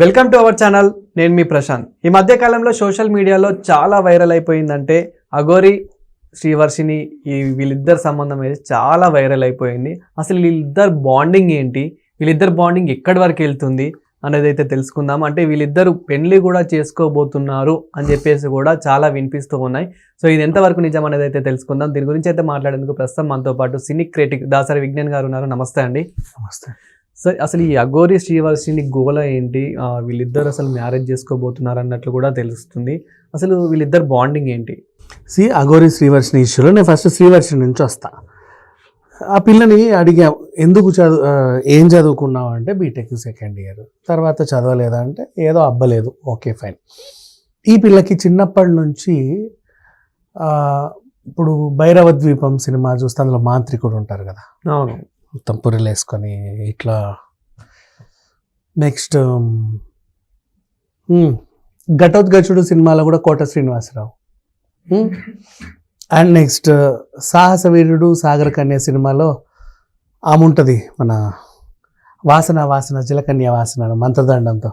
Welcome to our channel. నేను మీ ప్రశాంత్. ఈ మధ్య కాలంలో సోషల్ మీడియాలో చాలా వైరల్ అయిపోయిందంటే అఘోరి శ్రీవర్షిని వీళ్ళిద్దరు సంబంధం అయితే చాలా వైరల్ అయిపోయింది. అసలు వీళ్ళిద్దరు బాండింగ్ ఏంటి, వీళ్ళిద్దరు బాండింగ్ ఎక్కడి వరకు వెళ్తుంది అనేది అయితే తెలుసుకుందాం. అంటే వీళ్ళిద్దరు పెళ్లి కూడా చేసుకోబోతున్నారు అని చెప్పేసి కూడా చాలా వినిపిస్తూ ఉన్నాయి. సో ఇది ఎంతవరకు నిజం అనేది అయితే తెలుసుకుందాం. దీని గురించి అయితే మాట్లాడేందుకు ప్రస్తుతం మనతో పాటు సినీ క్రిటిక్ దాసరి విజ్ఞాన్ గారు ఉన్నారు. నమస్తే అండి. నమస్తే. సో అసలు ఈ అఘోరి శ్రీవర్షిని గోల ఏంటి, వీళ్ళిద్దరు అసలు మ్యారేజ్ చేసుకోబోతున్నారు అన్నట్లు కూడా తెలుస్తుంది. అసలు వీళ్ళిద్దరు బాండింగ్ ఏంటి? అఘోరి శ్రీవర్షిని ఇష్యూలో నేను ఫస్ట్ శ్రీవర్షిని నుంచి వస్తా. ఆ పిల్లని అడిగా, ఎందుకు ఏం చదువుకున్నావు అంటే బీటెక్ సెకండ్ ఇయర్, తర్వాత చదవలేదా అంటే ఏదో అబ్బలేదు. Okay fine. ఈ పిల్లకి చిన్నప్పటి నుంచి ఇప్పుడు భైరవ ద్వీపం సినిమా చూస్తే అందులో మాంత్రికుడు ఉంటారు కదా, అవును, మొత్తం పుర్రెలు వేసుకొని ఇట్లా. నెక్స్ట్ ఘటోద్గచుడు సినిమాలో కూడా కోట శ్రీనివాసరావు. అండ్ నెక్స్ట్ సాహస వీరుడు సాగర కన్య సినిమాలో ఆమె ఉంటుంది, మన వాసన వాసన జలకన్య వాసన మంత్రదండంతో.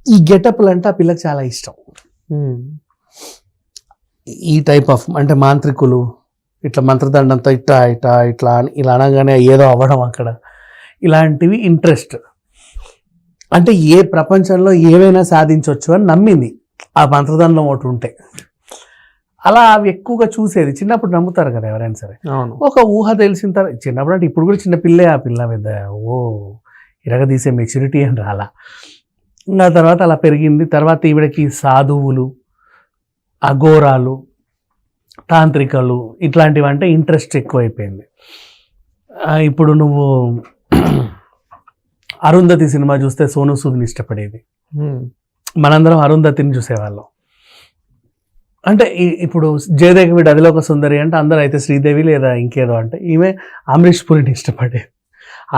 ఈ గెటప్లు అంటే ఆ పిల్లకి చాలా ఇష్టం. ఈ టైప్ ఆఫ్ అంటే మాంత్రికులు ఇట్లా మంత్రదండంతో ఇట్లా ఇట్లా ఇట్లా ఇలా అనగానే ఏదో అవ్వడం అక్కడ, ఇలాంటివి ఇంట్రెస్ట్. అంటే ఏ ప్రపంచంలో ఏమైనా సాధించవచ్చు అని నమ్మింది ఆ మంత్రదండం ఒకటి ఉంటే. అలా అవి ఎక్కువగా చూసేది. చిన్నప్పుడు నమ్ముతారు కదా ఎవరైనా సరే. ఒక ఊహ తెలిసిన తర్వాత చిన్నప్పుడు అంటే ఇప్పుడు కూడా చిన్న పిల్లే, ఆ పిల్ల పెద్ద ఇరగదీసే మెచ్యూరిటీ అని రాలా. ఇంకా తర్వాత అలా పెరిగింది. తర్వాత ఈవిడకి సాధువులు, అఘోరాలు, తాంత్రికలు ఇట్లాంటివి అంటే ఇంట్రెస్ట్ ఎక్కువైపోయింది. ఇప్పుడు నువ్వు అరుంధతి సినిమా చూస్తే సోను సూద్ని ఇష్టపడేది. మనందరం అరుంధతిని చూసేవాళ్ళం. అంటే ఇప్పుడు జయదేవి వీడు అదిలో ఒక సుందరి అంటే అందరూ అయితే శ్రీదేవి లేదా ఇంకేదో అంటే ఈమె అమరీష్ పురిని ఇష్టపడేది.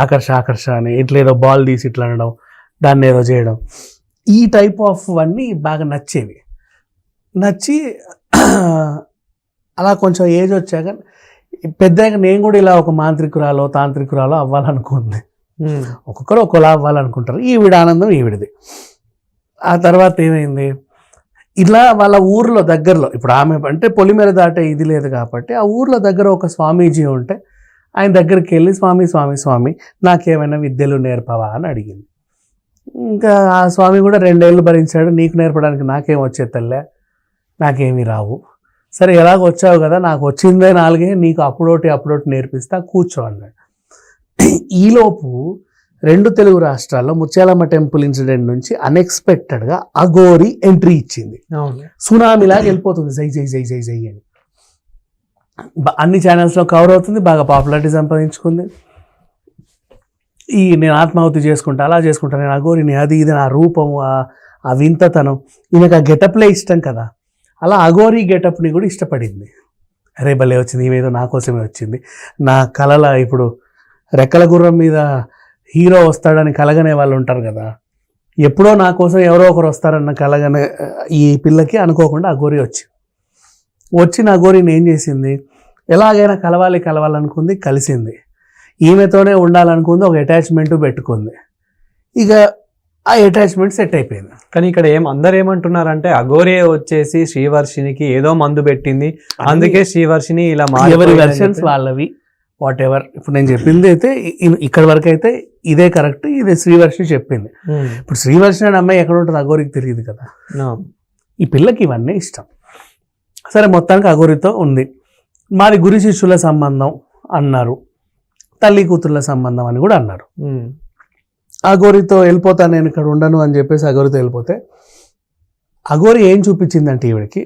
ఆకర్ష ఆకర్ష అని ఇట్లా ఏదో బాల్ తీసి ఇట్లా అనడం, దాన్ని ఏదో చేయడం, ఈ టైప్ ఆఫ్ అన్నీ బాగా నచ్చేవి. నచ్చి అలా కొంచెం ఏజ్ వచ్చాక పెద్దగా నేను కూడా ఇలా ఒక మాంత్రికురాలో తాంత్రికురాలో అవ్వాలనుకుంది. ఒక్కొక్కరు ఒకలా అవ్వాలనుకుంటారు. ఈవిడ ఆనందం ఈవిడిది. ఆ తర్వాత ఏమైంది, ఇలా వాళ్ళ ఊర్లో దగ్గరలో, ఇప్పుడు ఆమె అంటే పొలిమేర దాటే ఇది లేదు కాబట్టి ఆ ఊర్లో దగ్గర ఒక స్వామీజీ ఉంటే ఆయన దగ్గరికి వెళ్ళి స్వామి స్వామి స్వామి నాకేమైనా విద్యలు నేర్పవా అని అడిగింది. ఇంకా ఆ స్వామి కూడా 2 ఏళ్ళు భరించాడు. నీకు నేర్పడానికి నాకేం వచ్చే తల్లే, నాకేమీ రావు. సరే ఎలాగ వచ్చావు కదా, నాకు వచ్చిందే 4, నీకు అప్పుడోటి నేర్పిస్తా, కూర్చో అన్నాడు. ఈలోపు 2 తెలుగు రాష్ట్రాల్లో ముత్యాలమ్మ టెంపుల్ ఇన్సిడెంట్ నుంచి అన్ఎక్స్పెక్టెడ్గా అఘోరి ఎంట్రీ ఇచ్చింది. సునామీలాగా వెళ్ళిపోతుంది, జై జై జై జై జై అని. అన్ని ఛానల్స్లో కవర్ అవుతుంది, బాగా పాపులారిటీ సంపాదించుకుంది. నేను ఆత్మాహుతి చేసుకుంటా, అలా చేసుకుంటా, నేను అఘోరిని, అది ఇది, ఆ రూపము, ఆ వింతతనం, ఈమెకు ఆ గెటప్లే ఇష్టం కదా. అలా అఘోరి గెటప్ని కూడా ఇష్టపడింది. అరే భలే వచ్చింది, ఈమెదో నా కోసమే వచ్చింది. నా కళల ఇప్పుడు రెక్కల గుర్రం మీద హీరో వస్తాడని కలగనే వాళ్ళు ఉంటారు కదా, ఎప్పుడో నా కోసం ఎవరో ఒకరు వస్తారన్న కలగనే ఈ పిల్లకి అనుకోకుండా అఘోరి వచ్చిన అఘోరిని ఏం చేసింది, ఎలాగైనా కలవాలనుకుంది, కలిసింది. ఈమెతోనే ఉండాలనుకుంది, ఒక అటాచ్మెంట్ పెట్టుకుంది. ఇక ఆ అటాచ్మెంట్ సెట్ అయిపోయింది. కానీ ఇక్కడ అందరు ఏమంటున్నారంటే అఘోరి వచ్చేసి శ్రీవర్షినికి ఏదో మందు పెట్టింది, అందుకే శ్రీవర్షిని ఇలా ఎవరి వెర్షన్స్ వాళ్ళవి, వాట్ ఎవర్. ఇప్పుడు నేను చెప్పింది అయితే ఇక్కడ వరకు అయితే ఇదే కరెక్ట్, ఇదే శ్రీవర్షిని చెప్పింది. ఇప్పుడు శ్రీవర్షిని అనే అమ్మాయి ఎక్కడ ఉంటుంది అఘోరికి తెలియదు కదా. ఈ పిల్లకి ఇవన్నీ ఇష్టం. సరే మొత్తానికి అఘోరితో ఉంది. మాది గురు శిష్యుల సంబంధం అన్నారు, తల్లి కూతుర్ల సంబంధం అని కూడా అన్నారు. అఘోరితో వెళ్ళిపోతా, నేను ఇక్కడ ఉండను అని చెప్పేసి అఘోరితో వెళ్ళిపోతే అఘోరి ఏం చూపించిందంటే ఈవిడికి,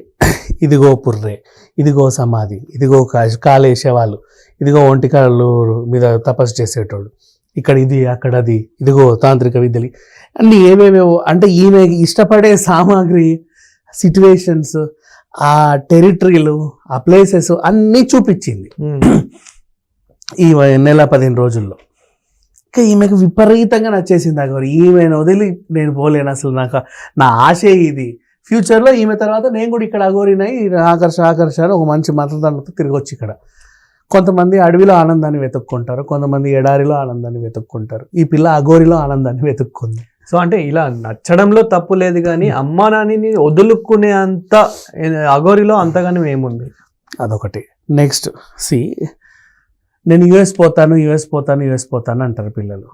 ఇదిగో పుర్రే, ఇదిగో సమాధి, ఇదిగో కాలేసేవాళ్ళు, ఇదిగో ఒంటికాళ్ళు మీద తపస్సు చేసేటోడు, ఇక్కడ ఇది అక్కడ అది, ఇదిగో తాంత్రిక విద్యలు అన్నీ ఏమేమేవో. అంటే ఈమె ఇష్టపడే సామాగ్రి, సిచ్యువేషన్స్, ఆ టెరిటరీలు, ఆ ప్లేసెస్ అన్నీ చూపించింది ఈ 15 రోజుల్లో. ఇంకా ఈమెకు విపరీతంగా నచ్చేసింది అఘోరి. ఈమెను వదిలి నేను పోలేను, అసలు నా ఆశే ఇది. ఫ్యూచర్లో ఈమె తర్వాత నేను కూడా ఇక్కడ అఘోరినై ఆకర్ష అని ఒక మంచి మంత్రదండతో తిరిగి వచ్చి ఇక్కడ కొంతమంది అడవిలో ఆనందాన్ని వెతుక్కుంటారు, కొంతమంది ఎడారిలో ఆనందాన్ని వెతుక్కుంటారు. ఈ పిల్ల అఘోరిలో ఆనందాన్ని వెతుక్కుంది. సో అంటే ఇలా నచ్చడంలో తప్పు లేదు కానీ అమ్మా నాన్నని వదులుకునే అంత అఘోరిలో అంతగానే ఏముంది? అదొకటి. నెక్స్ట్ నేను యుఎస్ పోతాను అంటారు పిల్లలు.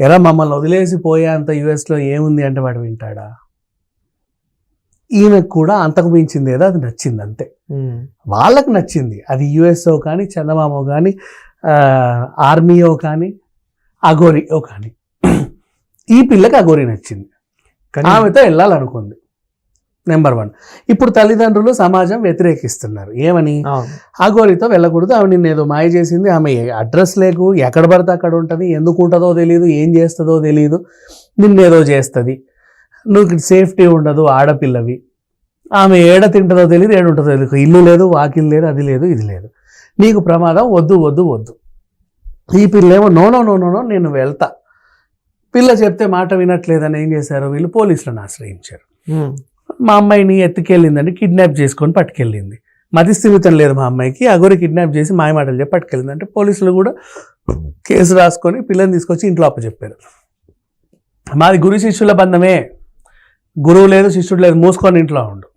ఎలా మమ్మల్ని వదిలేసి పోయే అంత యుఎస్లో ఏముంది అంటే వాడు వింటాడా? ఈమెకు కూడా అంతకు మించింది ఏదో అది నచ్చింది అంతే. వాళ్ళకి నచ్చింది అది యుఎస్ఓ కానీ చందమామో కానీ ఆర్మీయో కానీ అఘోరియో కానీ. ఈ పిల్లకి అఘోరి నచ్చింది, ఆమెతో వెళ్ళాలనుకుంది. నెంబర్ 1. ఇప్పుడు తల్లిదండ్రులు సమాజం వ్యతిరేకిస్తున్నారు. ఏమని? అఘోరితో వెళ్ళకూడదు, ఆమె నిన్ను ఏదో మాయ చేసింది, ఆమె అడ్రస్ లేకు, ఎక్కడ పడితే అక్కడ ఉంటుంది, ఎందుకు ఉంటుందో తెలియదు, ఏం చేస్తుందో తెలియదు, నిన్నేదో చేస్తుంది, నువ్వు సేఫ్టీ ఉండదు, ఆడపిల్లవి, ఆమె ఏడ తింటుందో తెలియదు, ఏడు ఉంటుందో తెలియదు, ఇల్లు లేదు, వాకిల్ లేదు, అది లేదు, ఇది లేదు, నీకు ప్రమాదం, వద్దు వద్దు వద్దు. ఈ పిల్లేమో no no no no no నేను వెళ్తా. పిల్ల చెప్తే మాట వినట్లేదని ఏం చేశారు వీళ్ళు? పోలీసులను ఆశ్రయించారు. మా అమ్మాయిని ఎత్తుకెళ్ళిందండి, కిడ్నాప్ చేసుకొని పట్టుకెళ్ళింది. మతిస్థిమితం లేదు మా అమ్మాయికి, అఘోరి కిడ్నాప్ చేసి మాయమాటలు చెప్పి పట్టుకెళ్ళింది అంటే పోలీసులు కూడా కేసు రాసుకొని పిల్లని తీసుకొచ్చి ఇంట్లో అప్పచెప్పారు. మాది గురు శిష్యుల బంధమే, గురువు లేదు శిష్యుడు లేదు, మూసుకొని ఇంట్లో ఉండు.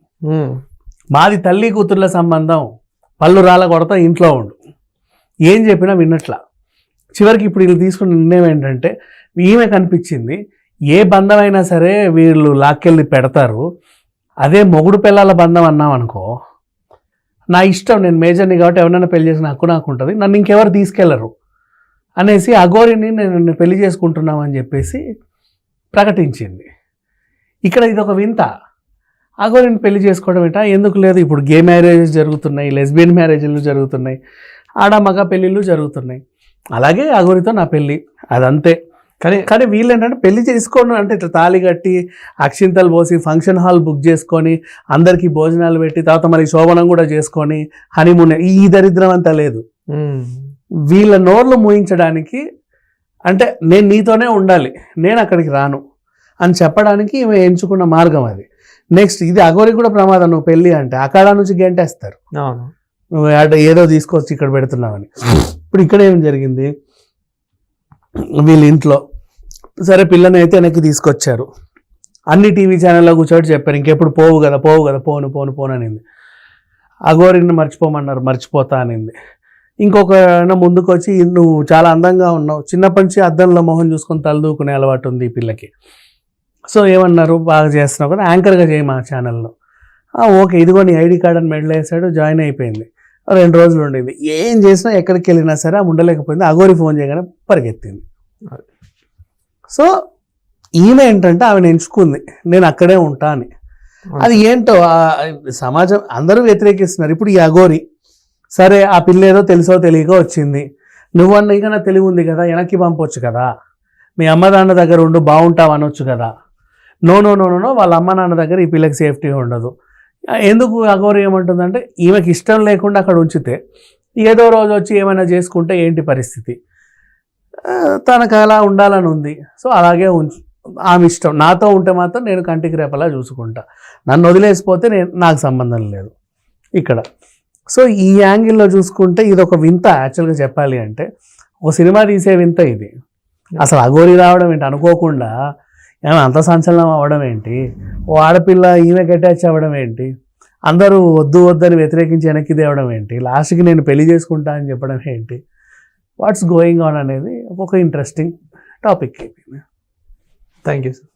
మాది తల్లి కూతుర్ల సంబంధం, పళ్ళు రాళ్ళ కొడతా ఇంట్లో ఉండు. ఏం చెప్పినా విన్నట్లా. చివరికి ఇప్పుడు వీళ్ళు తీసుకున్న నిర్ణయం ఏంటంటే, ఈమె కనిపించింది, ఏ బంధం అయినా సరే వీళ్ళు లాక్కెళ్ళి పెడతారు, అదే మొగుడు పిల్లల బంధం అన్నాం అనుకో, నా ఇష్టం, నేను మేజర్ని కాబట్టి ఎవరైనా పెళ్లి చేసిన హక్కు నాకు ఉంటుంది, నన్ను ఇంకెవరు తీసుకెళ్లరు అనేసి అఘోరిని నేను పెళ్లి చేసుకుంటున్నామని చెప్పేసి ప్రకటించింది. ఇక్కడ ఇది ఒక వింత. అఘోరిని పెళ్లి చేసుకోవడం ఏంటా? ఎందుకు లేదు, ఇప్పుడు గే మ్యారేజెస్ జరుగుతున్నాయి, లెస్బియన్ మ్యారేజ్లు జరుగుతున్నాయి, ఆడ మగ పెళ్ళిళ్ళు జరుగుతున్నాయి. అలాగే అఘోరితో నా పెళ్ళి, అదంతే. కానీ వీళ్ళు ఏంటంటే పెళ్లి చేసుకోండి అంటే ఇట్లా తాళి కట్టి అక్షింతలు పోసి ఫంక్షన్ హాల్ బుక్ చేసుకొని అందరికీ భోజనాలు పెట్టి తర్వాత మళ్ళీ శోభనం కూడా చేసుకొని హనీమూన్, ఈ దరిద్రం అంతా లేదు. వీళ్ళ నోర్లు మూయించడానికి, అంటే నేను నీతోనే ఉండాలి, నేను అక్కడికి రాను అని చెప్పడానికి ఈమె ఎంచుకున్న మార్గం అది. నెక్స్ట్ ఇది అఘోరికి కూడా ప్రమాదం, నువ్వు పెళ్ళి అంటే అక్కడ నుంచి గెంటేస్తారు, నువ్వు ఏదో తీసుకొచ్చి ఇక్కడ పెడుతున్నావని. ఇప్పుడు ఇక్కడ ఏం జరిగింది, వీళ్ళ ఇంట్లో సరే పిల్లని అయితే వెనక్కి తీసుకొచ్చారు, అన్ని టీవీ ఛానల్లో కూర్చోటి చెప్పారు, ఇంకెప్పుడు పోవు కదా పోను అనింది. అఘోరిని మర్చిపోమన్నారు, మర్చిపోతా అనింది. ఇంకొక ముందుకు వచ్చి, నువ్వు చాలా అందంగా ఉన్నావు, చిన్నప్పటి నుంచి అద్దంలో మొహం చూసుకొని తలదూకునే అలవాటు ఉంది ఈ పిల్లకి, సో ఏమన్నారు, బాగా చేస్తున్నావు కదా, యాంకర్గా చేయి మా ఛానల్లో. ఓకే, ఇదిగో నీ ఐడి కార్డ్ అని మెడలో వేసాడు, జాయిన్ అయిపోయింది. 2 రోజులు ఉండింది, ఏం చేసినా ఎక్కడికి వెళ్ళినా సరే ఉండలేకపోయింది. అఘోరి ఫోన్ చేయగానే పరిగెత్తింది. సో ఈమె ఏంటంటే ఆమెను ఎంచుకుంది, నేను అక్కడే ఉంటా అని. అది ఏంటో సమాజం అందరూ వ్యతిరేకిస్తున్నారు. ఇప్పుడు ఈ అఘోరి సరే, ఆ పిల్ల ఏదో తెలుసో తెలియక వచ్చింది, నువ్వన్న ఇక నా తెలివి ఉంది కదా, వెనక్కి పంపొచ్చు కదా, మీ అమ్మ నాన్న దగ్గర ఉండు బాగుంటావు అనొచ్చు కదా. నో నో నో నో వాళ్ళ అమ్మ నాన్న దగ్గర ఈ పిల్లకి సేఫ్టీ ఉండదు. ఎందుకు అఘోరి ఏమంటుందంటే, ఈమెకి ఇష్టం లేకుండా అక్కడ ఉంచితే ఏదో రోజు వచ్చి ఏమైనా చేసుకుంటే ఏంటి పరిస్థితి, తనకు అలా ఉండాలని ఉంది, సో అలాగే ఆమె ఇష్టం, నాతో ఉంటే మాత్రం నేను కంటికి రేపలా చూసుకుంటా, నన్ను వదిలేసిపోతే నాకు సంబంధం లేదు ఇక్కడ. సో ఈ యాంగిల్లో చూసుకుంటే ఇది ఒక వింత. యాక్చువల్గా చెప్పాలి అంటే ఒక సినిమా తీసే వింత ఇది. అసలు అఘోరి రావడం ఏంటి, అనుకోకుండా ఏమైనా అంత సంచలనం అవ్వడం ఏంటి, ఓ ఆడపిల్ల ఈమెకి అటాచ్ అవ్వడం ఏంటి, అందరూ వద్దు వద్దని వ్యతిరేకించి వెనక్కి తేవడం ఏంటి, లాస్ట్కి నేను పెళ్లి చేసుకుంటా అని చెప్పడం ఏంటి, వాట్స్ గోయింగ్ ఆన్ అనేది ఒక ఇంట్రెస్టింగ్ టాపిక్ అయిపోయింది. Thank you sir.